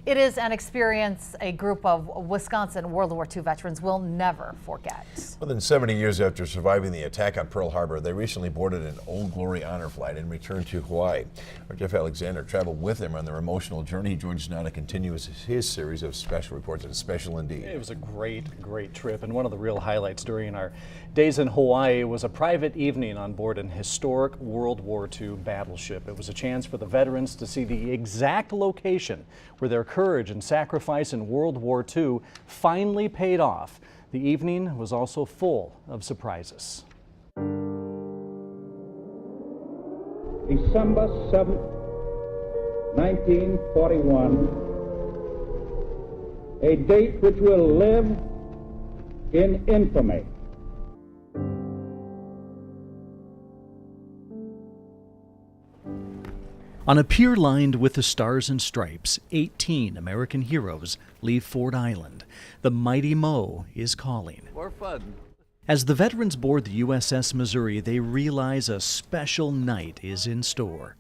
It is an experience a group of Wisconsin World War II veterans will never forget. More than 70 years after surviving the attack on Pearl Harbor, they recently boarded an Old Glory honor flight and returned to Hawaii. Our Jeff Alexander traveled with them on their emotional journey. He joins us now to continue his series of special reports. It's special indeed. It was a great trip, and one of the real highlights during our days in Hawaii was a private evening on board an historic World War II battleship. It was a chance for the veterans to see the exact location where their courage and sacrifice in World War II finally paid off. The evening was also full of surprises. December 7th, 1941, a date which will live in infamy. On a pier lined with the stars and stripes, 18 American heroes leave Ford Island. The mighty Mo is calling. More fun. As the veterans board the USS Missouri, they realize a special night is in store.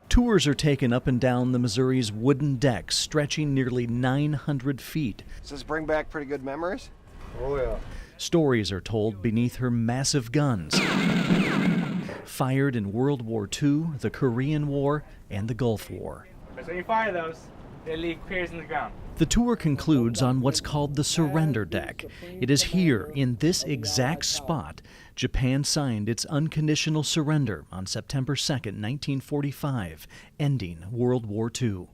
Tours are taken up and down the Missouri's wooden decks, stretching nearly 900 feet. Does this bring back pretty good memories? Oh, yeah. Stories are told beneath her massive guns, fired in World War II, the Korean War, and the Gulf War. So when you fire those, they leave craters in the ground. The tour concludes on what's called the surrender deck. It is here, in this exact spot, Japan signed its unconditional surrender on September 2nd, 1945, ending World War II.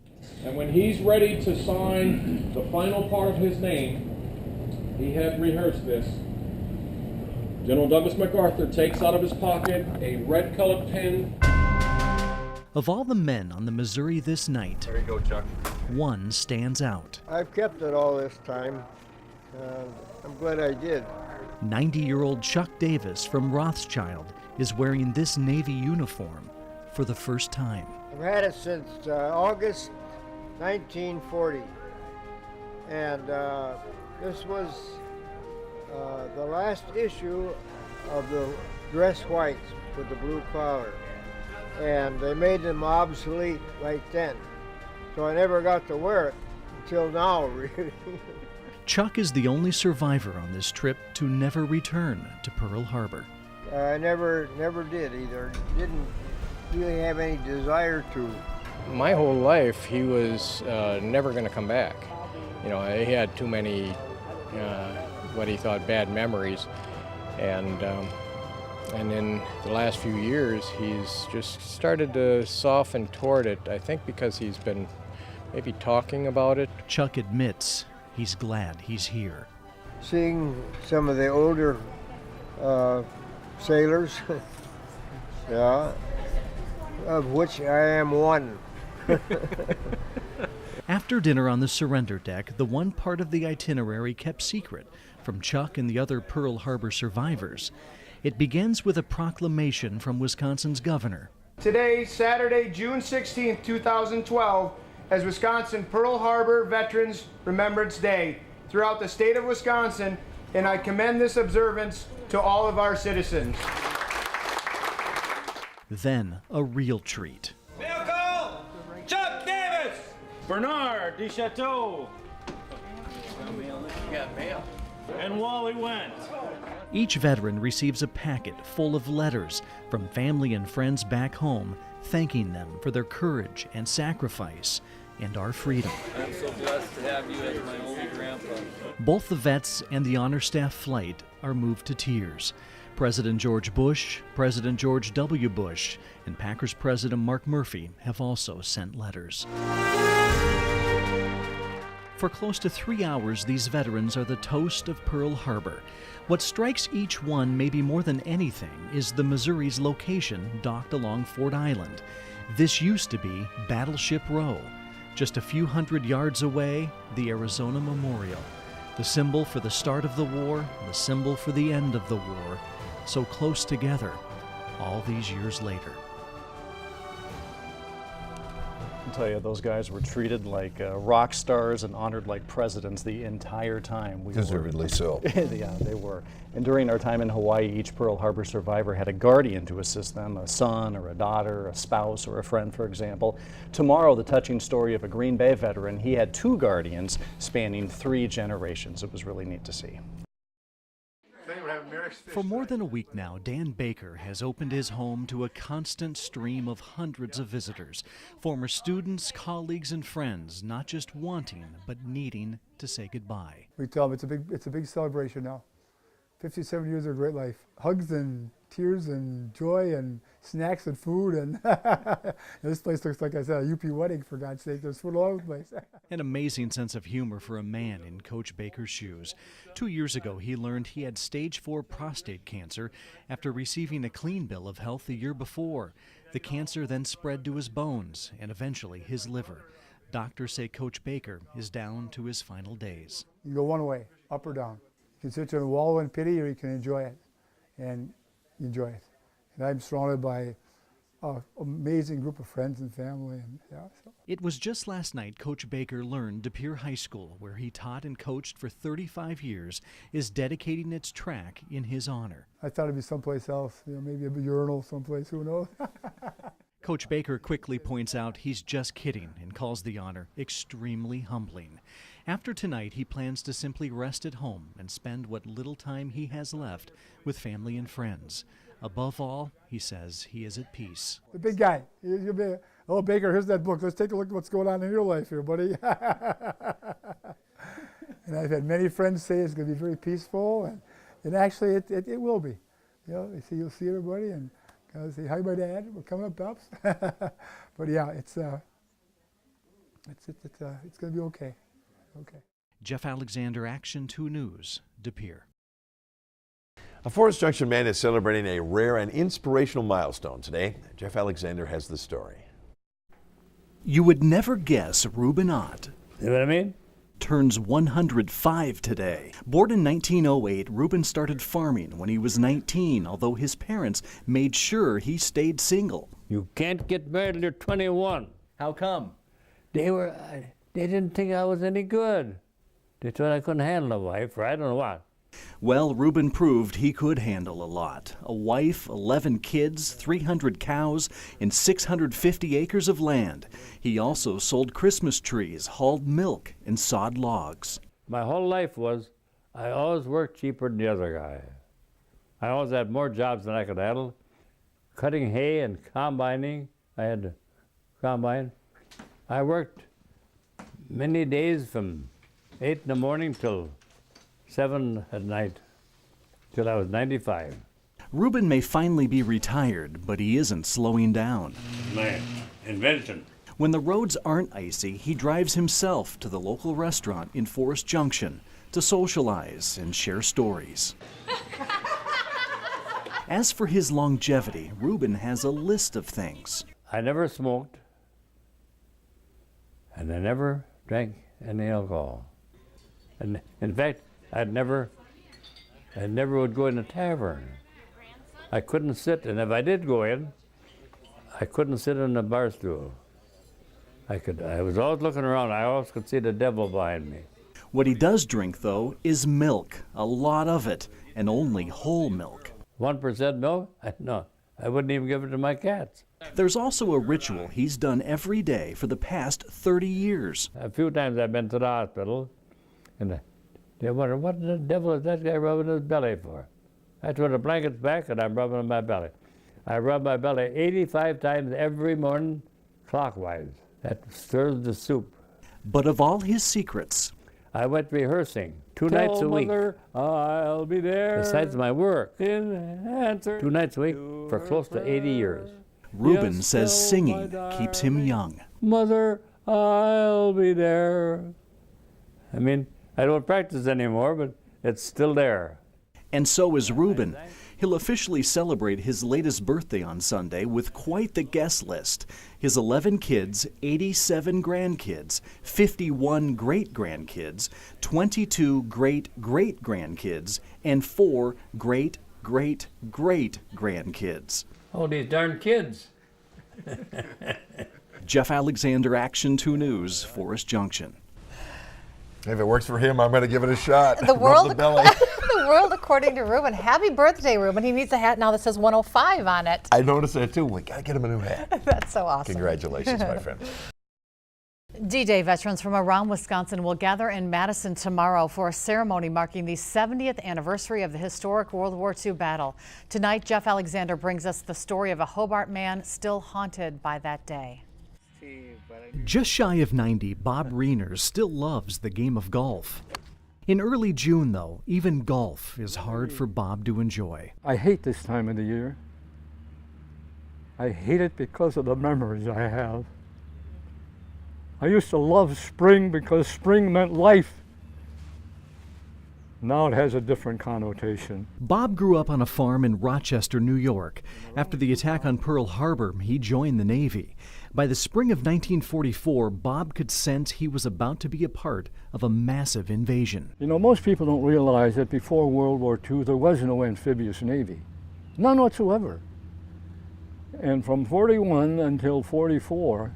And when he's ready to sign the final part of his name, he had rehearsed this. General Douglas MacArthur takes out of his pocket a red-colored pen. Of all the men on the Missouri this night, There you go, Chuck. one stands out. I've kept it all this time. I'm glad I did. 90-year-old Chuck Davis from Rothschild is wearing this Navy uniform for the first time. I've had it since August 1940. And this was the last issue of the dress whites with the blue collar. And they made them obsolete right then. So I never got to wear it until now, really. Chuck is the only survivor on this trip to never return to Pearl Harbor. I never did either. Didn't really have any desire to. My whole life, he was never going to come back. You know, he had too many, what he thought, bad memories. And in the last few years, he's just started to soften toward it, I think because he's been maybe talking about it. Chuck admits he's glad he's here. Seeing some of the older sailors, yeah, of which I am one. After dinner on the surrender deck, the one part of the itinerary kept secret from Chuck and the other Pearl Harbor survivors. It begins with a proclamation from Wisconsin's governor. Today, Saturday, June 16, 2012, as Wisconsin Pearl Harbor Veterans Remembrance Day throughout the state of Wisconsin, and I commend this observance to all of our citizens. Then, a real treat. Mail call! Chuck Davis! Bernard DeChateau! You got mail. And Wally Went. Each veteran receives a packet full of letters from family and friends back home, thanking them for their courage and sacrifice and our freedom. I'm so blessed to have you as my only grandpa. Both the vets and the Honor Staff flight are moved to tears. President George Bush, President George W. Bush, and Packers President Mark Murphy have also sent letters. For close to 3 hours, these veterans are the toast of Pearl Harbor. What strikes each one, maybe more than anything, is the Missouri's location docked along Ford Island. This used to be Battleship Row. Just a few hundred yards away, the Arizona Memorial. The symbol for the start of the war, the symbol for the end of the war. So close together, all these years later. I'll tell you, those guys were treated like rock stars and honored like presidents the entire time. Deservedly so. Yeah, they were. And during our time in Hawaii, each Pearl Harbor survivor had a guardian to assist them, a son or a daughter, a spouse or a friend, for example. Tomorrow, the touching story of a Green Bay veteran. He had 2 guardians spanning 3 generations. It was really neat to see. For more than a week now, Dan Baker has opened his home to a constant stream of hundreds of visitors, former students, colleagues, and friends, not just wanting, but needing to say goodbye. We tell them it's a big celebration now. 57 years of a great life. Hugs and tears and joy and snacks and food. And this place looks like, I said, a UP wedding, for God's sake. There's food all over the place. An amazing sense of humor for a man in Coach Baker's shoes. 2 years ago, he learned he had stage 4 prostate cancer after receiving a clean bill of health the year before. The cancer then spread to his bones and eventually his liver. Doctors say Coach Baker is down to his final days. You go one way, up or down. You can sit there and wallow in pity, or you can enjoy it, and enjoy it. And I'm surrounded by an amazing group of friends and family. And so. It was just last night Coach Baker learned De Pere High School, where he taught and coached for 35 years, is dedicating its track in his honor. I thought it'd be someplace else, maybe a urinal someplace, who knows? Coach Baker quickly points out he's just kidding and calls the honor extremely humbling. After tonight, he plans to simply rest at home and spend what little time he has left with family and friends. Above all, he says he is at peace. The big guy. You'll be, oh, Baker, here's that book. Let's take a look at what's going on in your life here, buddy. And I've had many friends say it's going to be very peaceful, and actually it will be. You'll see everybody and say hi, my dad. We're coming up, Pops. But yeah, it's going to be okay. Okay. Jeff Alexander, Action 2 News, De Pere. A Forest Junction man is celebrating a rare and inspirational milestone today. Jeff Alexander has the story. You would never guess Reuben Ott. You know what I mean? Turns 105 today. Born in 1908, Reuben started farming when he was 19, although his parents made sure he stayed single. You can't get married till you're 21. How come? They didn't think I was any good. They thought I couldn't handle a wife, or I don't know what. Well, Reuben proved he could handle a lot. A wife, 11 kids, 300 cows, and 650 acres of land. He also sold Christmas trees, hauled milk, and sawed logs. My whole life was, I always worked cheaper than the other guy. I always had more jobs than I could handle. Cutting hay and combining, I had to combine. I worked many days from 8 in the morning till 7 at night, till I was 95. Reuben may finally be retired, but he isn't slowing down. My invention. When the roads aren't icy, he drives himself to the local restaurant in Forest Junction to socialize and share stories. As for his longevity, Reuben has a list of things. I never smoked, and I never drank any alcohol. And in fact, I never would go in a tavern. I couldn't sit, and if I did go in, I couldn't sit on a bar stool. I was always looking around. I always could see the devil behind me. What he does drink, though, is milk, a lot of it, and only whole milk. 1% milk? No, I wouldn't even give it to my cats. There's also a ritual he's done every day for the past 30 years. A few times I've been to the hospital, and they wonder, what the devil is that guy rubbing his belly for? I throw the blankets back, and I'm rubbing on my belly. I rub my belly 85 times every morning, clockwise. That stirs the soup. But of all his secrets, I went rehearsing 2 nights a week. Mother, I'll be there. Besides my work, In answer 2 nights a week for close to 80 years. Reuben Yes, says tell singing my keeps him young. Mother, I'll be there. I mean, I don't practice anymore, but it's still there. And so is Reuben. He'll officially celebrate his latest birthday on Sunday with quite the guest list. His 11 kids, 87 grandkids, 51 great-grandkids, 22 great-great-grandkids, and 4 great-great-great-grandkids. Oh, these darn kids. Jeff Alexander, Action 2 News, Forest Junction. If it works for him, I'm going to give it a shot. The Rub world, the belly. the world according to Ruben. Happy birthday, Ruben. He needs a hat now that says 105 on it. I noticed that too. We got to get him a new hat. That's so awesome. Congratulations, my friend. D-Day veterans from around Wisconsin will gather in Madison tomorrow for a ceremony marking the 70th anniversary of the historic World War II battle. Tonight, Jeff Alexander brings us the story of a Hobart man still haunted by that day. Just shy of 90, Bob Reiners still loves the game of golf. In early June, though, even golf is hard for Bob to enjoy. I hate this time of the year. I hate it because of the memories I have. I used to love spring because spring meant life. Now it has a different connotation. Bob grew up on a farm in Rochester, New York. After the attack on Pearl Harbor, he joined the Navy. By the spring of 1944, Bob could sense he was about to be a part of a massive invasion. You know, most people don't realize that before World War II, there was no amphibious Navy. None whatsoever. And from 41 until 44,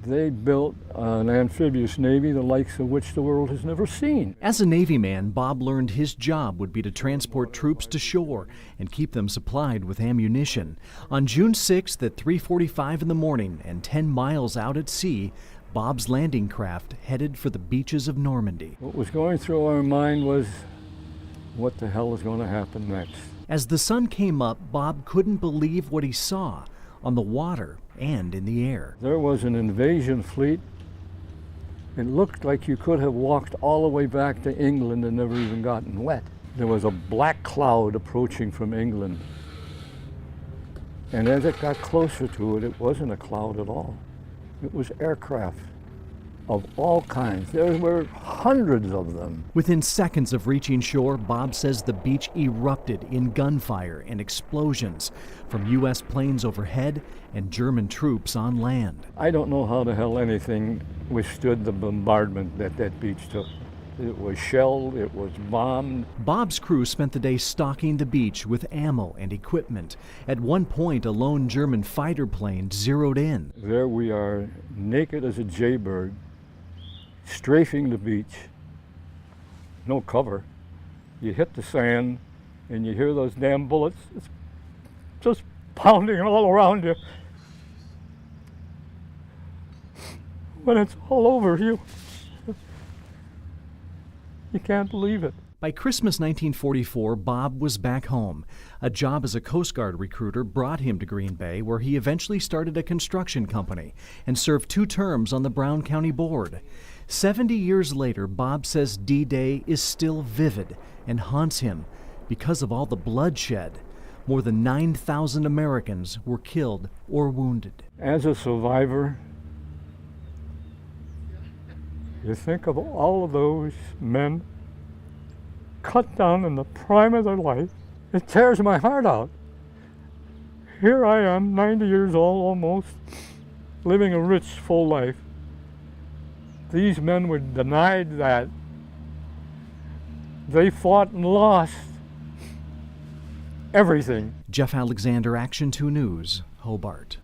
they built an amphibious Navy, the likes of which the world has never seen. As a Navy man, Bob learned his job would be to transport troops to shore and keep them supplied with ammunition. On June 6th at 3:45 in the morning and 10 miles out at sea, Bob's landing craft headed for the beaches of Normandy. What was going through our mind was, what the hell is going to happen next? As the sun came up, Bob couldn't believe what he saw on the water and in the air. There was an invasion fleet. It looked like you could have walked all the way back to England and never even gotten wet. There was a black cloud approaching from England. And as it got closer to it, it wasn't a cloud at all. It was aircraft of all kinds. There were hundreds of them. Within seconds of reaching shore, Bob says the beach erupted in gunfire and explosions from U.S. planes overhead and German troops on land. I don't know how the hell anything withstood the bombardment that beach took. It was shelled, it was bombed. Bob's crew spent the day stalking the beach with ammo and equipment. At one point, a lone German fighter plane zeroed in. There we are, naked as a jaybird, strafing the beach. No cover. You hit the sand and you hear those damn bullets. It's just pounding all around you. When it's all over you, you can't believe it. By Christmas 1944, Bob was back home. A job as a Coast Guard recruiter brought him to Green Bay, where he eventually started a construction company and served 2 terms on the Brown County Board. 70 years later, Bob says D-Day is still vivid and haunts him because of all the bloodshed. More than 9,000 Americans were killed or wounded. As a survivor, you think of all of those men cut down in the prime of their life. It tears my heart out. Here I am, 90 years old almost, living a rich, full life. These men were denied that. They fought and lost everything. Jeff Alexander, Action 2 News, Hobart.